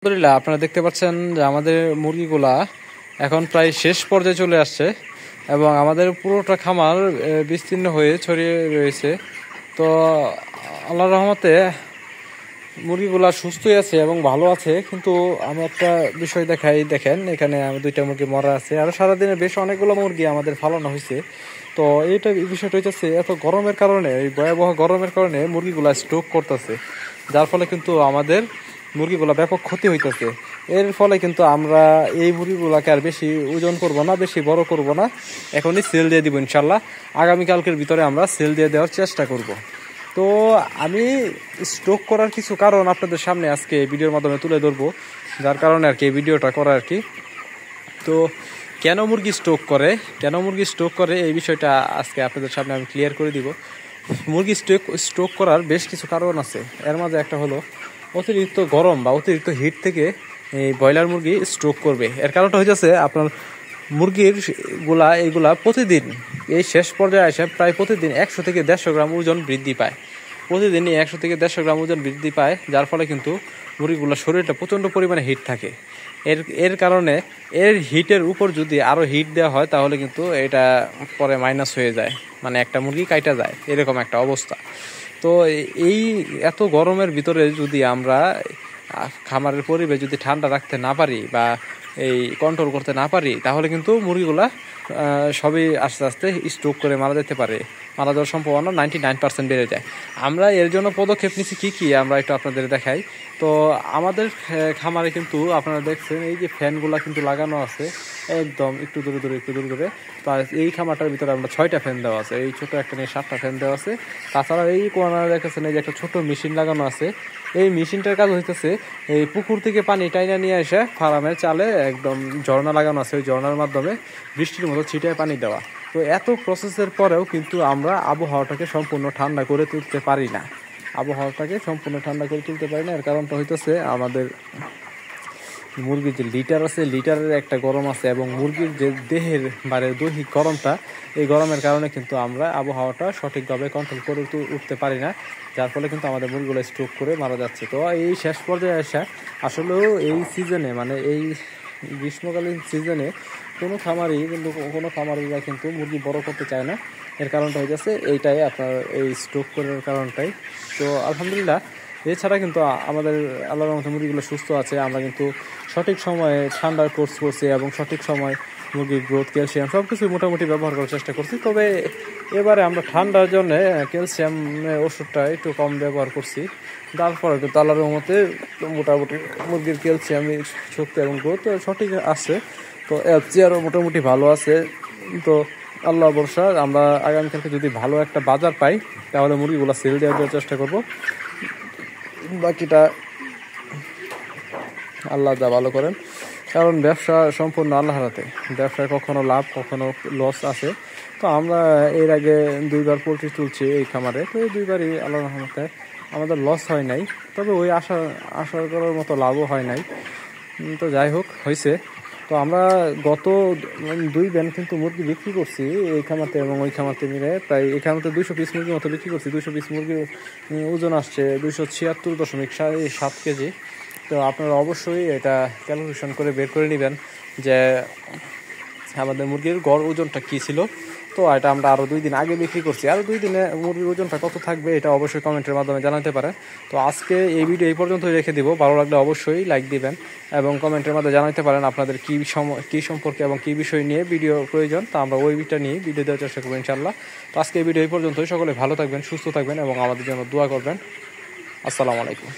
আলহামদুলিল্লাহ, আপনারা দেখতে পাচ্ছেন যে আমাদের মুরগিগুলা এখন প্রায় শেষ পর্যায়ে চলে আসছে এবং আমাদের পুরোটা খামার বিস্তীর্ণ হয়ে ছড়িয়ে রয়েছে। তো আল্লাহর রহমতে মুরগিগুলা সুস্থই আছে এবং ভালো আছে। কিন্তু আমি একটা বিষয় দেখেন এখানে দুইটা মুরগি মরা আছে, আর সারাদিনে বেশ অনেকগুলো মুরগি আমাদের ফালানো হয়েছে। তো এইটা বিষয়টা হচ্ছে এত গরমের কারণে, এই ভয়াবহ গরমের কারণে মুরগিগুলা স্ট্রোক করতেছে, যার ফলে কিন্তু আমাদের মুরগিগুলা ব্যাপক ক্ষতি হইতেছে। এর ফলে কিন্তু আমরা এই মুরগিগুলাকে আর বেশি ওজন করব না, বেশি বড় করব না, এখনই সেল দিয়ে দিব ইনশাল্লাহ। আগামীকালকের ভিতরে আমরা সেল দিয়ে দেওয়ার চেষ্টা করব। তো আমি স্ট্রোক করার কিছু কারণ আপনাদের সামনে আজকে ভিডিওর মাধ্যমে তুলে ধরবো, যার কারণে আর কি এই ভিডিওটা করা আর কি। তো কেন মুরগি স্ট্রোক করে এই বিষয়টা আজকে আপনাদের সামনে আমি ক্লিয়ার করে দিব। মুরগি স্ট্রোক করার বেশ কিছু কারণ আছে। এর মাঝে একটা হলো অতিরিক্ত গরম বা অতিরিক্ত হিট থেকে এই ব্রয়লার মুরগি স্ট্রোক করবে। এর কারণটা হচ্ছে আপনার মুরগির এইগুলা প্রতিদিন এই শেষ পর্যায়ে আসে প্রায় প্রতিদিন 100 থেকে 150 গ্রাম ওজন বৃদ্ধি পায়। প্রতিদিনই 100 থেকে 150 গ্রাম ওজন বৃদ্ধি পায়, যার ফলে কিন্তু মুরগিগুলোর শরীরটা প্রচণ্ড পরিমাণে হিট থাকে। এর কারণে এর হিটের উপর যদি আরও হিট দেওয়া হয় তাহলে কিন্তু এটা পরে মাইনাস হয়ে যায়, মানে একটা মুরগি কাইটা যায়, এরকম একটা অবস্থা। তো এই এত গরমের ভিতরে যদি আমরা খামারের পরিবেশ যদি ঠান্ডা রাখতে না পারি বা এই কন্ট্রোল করতে না পারি, তাহলে কিন্তু মুরগিগুলা সবই আস্তে আস্তে স্ট্রোক করে মারা যেতে পারে। মারা যাওয়ার সম্ভাবনা 99% বেড়ে যায়। আমরা এর জন্য পদক্ষেপ নিচ্ছি কী আমরা একটু আপনাদের দেখাই। তো আমাদের খামারে কিন্তু আপনারা দেখছেন এই যে ফ্যানগুলা কিন্তু লাগানো আছে একদম একটু দূরে। তো এই খামারটার ভিতরে আমরা 6টা ফ্যান দেওয়া আছে, এই ছোটো একটা নিয়ে 7টা ফ্যান দেওয়া আছে। তাছাড়া এই কোনারে দেখেছেন এই যে একটা ছোটো মেশিন লাগানো আছে। এই মেশিনটার কাজ হইতেছে এই পুকুর থেকে পানি টাইনা নিয়ে এসে ফার্মের চালে একদম ঝর্ণা লাগানো আছে, ওই ঝর্ণার মাধ্যমে বৃষ্টির মতো ছিটিয়ে পানি দেওয়া। তো এত প্রসেসের পরেও কিন্তু আমরা আবহাওয়াটাকে সম্পূর্ণ ঠান্ডা করে তুলতে পারি না। এর কারণটা হইতেছে আমাদের মুরগির যে লিটার আছে, লিটারের একটা গরম আছে, এবং মুরগির যে দেহের দৈহিক গরমটা, এই গরমের কারণে কিন্তু আমরা আবহাওয়াটা সঠিকভাবে কন্ট্রোল করে উঠতে পারি না, যার ফলে কিন্তু আমাদের মুরগিগুলো স্ট্রোক করে মারা যাচ্ছে। তো এই শেষ পর্যায়ে আসা আসলেও এই সিজনে, মানে এই গ্রীষ্মকালীন সিজনে কোনো খামারিরা কিন্তু মুরগি বড় করতে চায় না। এর কারণটা হয়ে যাচ্ছে এইটাই, আপনার এই স্ট্রোক করার কারণটাই। তো আলহামদুলিল্লাহ, এছাড়া কিন্তু আমাদের আল্লাহর রহমতে মুরগিগুলো সুস্থ আছে। আমরা কিন্তু সঠিক সময়ে ঠান্ডার কোর্স করছি এবং সঠিক সময় মুরগির গ্রোথ, ক্যালসিয়াম সব কিছু মোটামুটি ব্যবহার করার চেষ্টা করছি। তবে এবারে আমরা ঠান্ডার জন্য ক্যালসিয়ামের ওষুধটা একটু কম ব্যবহার করছি, তারপরে কিন্তু আল্লাহর রহমতে মোটামুটি মুরগির ক্যালসিয়ামের শক্তি এবং গ্রোথ সঠিক আছে। তো আরও মোটামুটি ভালো আছে। তো আল্লাহ ভরসা, আমরা আগামীকালকে যদি ভালো একটা বাজার পাই তাহলে মুরগিগুলো সেল দেওয়ার চেষ্টা করব। বাকিটা আল্লাহ যা ভালো করেন, কারণ ব্যবসা সম্পূর্ণ আল্লাহর হাতে। ব্যবসায় কখনো লাভ কখনো লস আছে। তো আমরা এর আগে 2বার পোলট্রি তুলছি এই খামারে, তো এই 2বারই আল্লাহর রহমতে আমাদের লস হয় নাই, তবে ওই আশা করার মতো লাভও হয় নাই। তো যাই হোক, হয়েছে। তো আমরা গত 2 ব্যান কিন্তু মুরগি বিক্রি করছি এই খামারতে এবং ওই খামারতে মিলে, প্রায় এই খামারতে 200 পিস মুরগির মতো বিক্রি করছি। 200 পিস মুরগির ওজন আসছে 276.7 কেজি। তো আপনারা অবশ্যই এটা ক্যালকুলেশন করে বের করে নেবেন যে আমাদের মুরগির গড় ওজনটা কী ছিল। তো এটা আমরা আরও 2 দিন আগে বিক্রি করছি। আরও 2 দিনে মুরগির ওজনটা কত থাকবে এটা অবশ্যই কমেন্টের মাধ্যমে জানাতে পারেন। তো আজকে এই ভিডিও এই পর্যন্তই রেখে দিব। ভালো লাগলে অবশ্যই লাইক দিবেন এবং কমেন্টের মাধ্যমে জানাতে পারেন আপনাদের কী সম্পর্কে এবং কী বিষয় নিয়ে ভিডিও প্রয়োজন, তা আমরা ওইটা নিয়ে ভিডিও দেওয়ার চেষ্টা করবো ইনশাল্লাহ। তো আজকে এই ভিডিও এই পর্যন্তই। সকলে ভালো থাকবেন, সুস্থ থাকবেন এবং আমাদের জন্য দোয়া করবেন। আসসালামু আলাইকুম।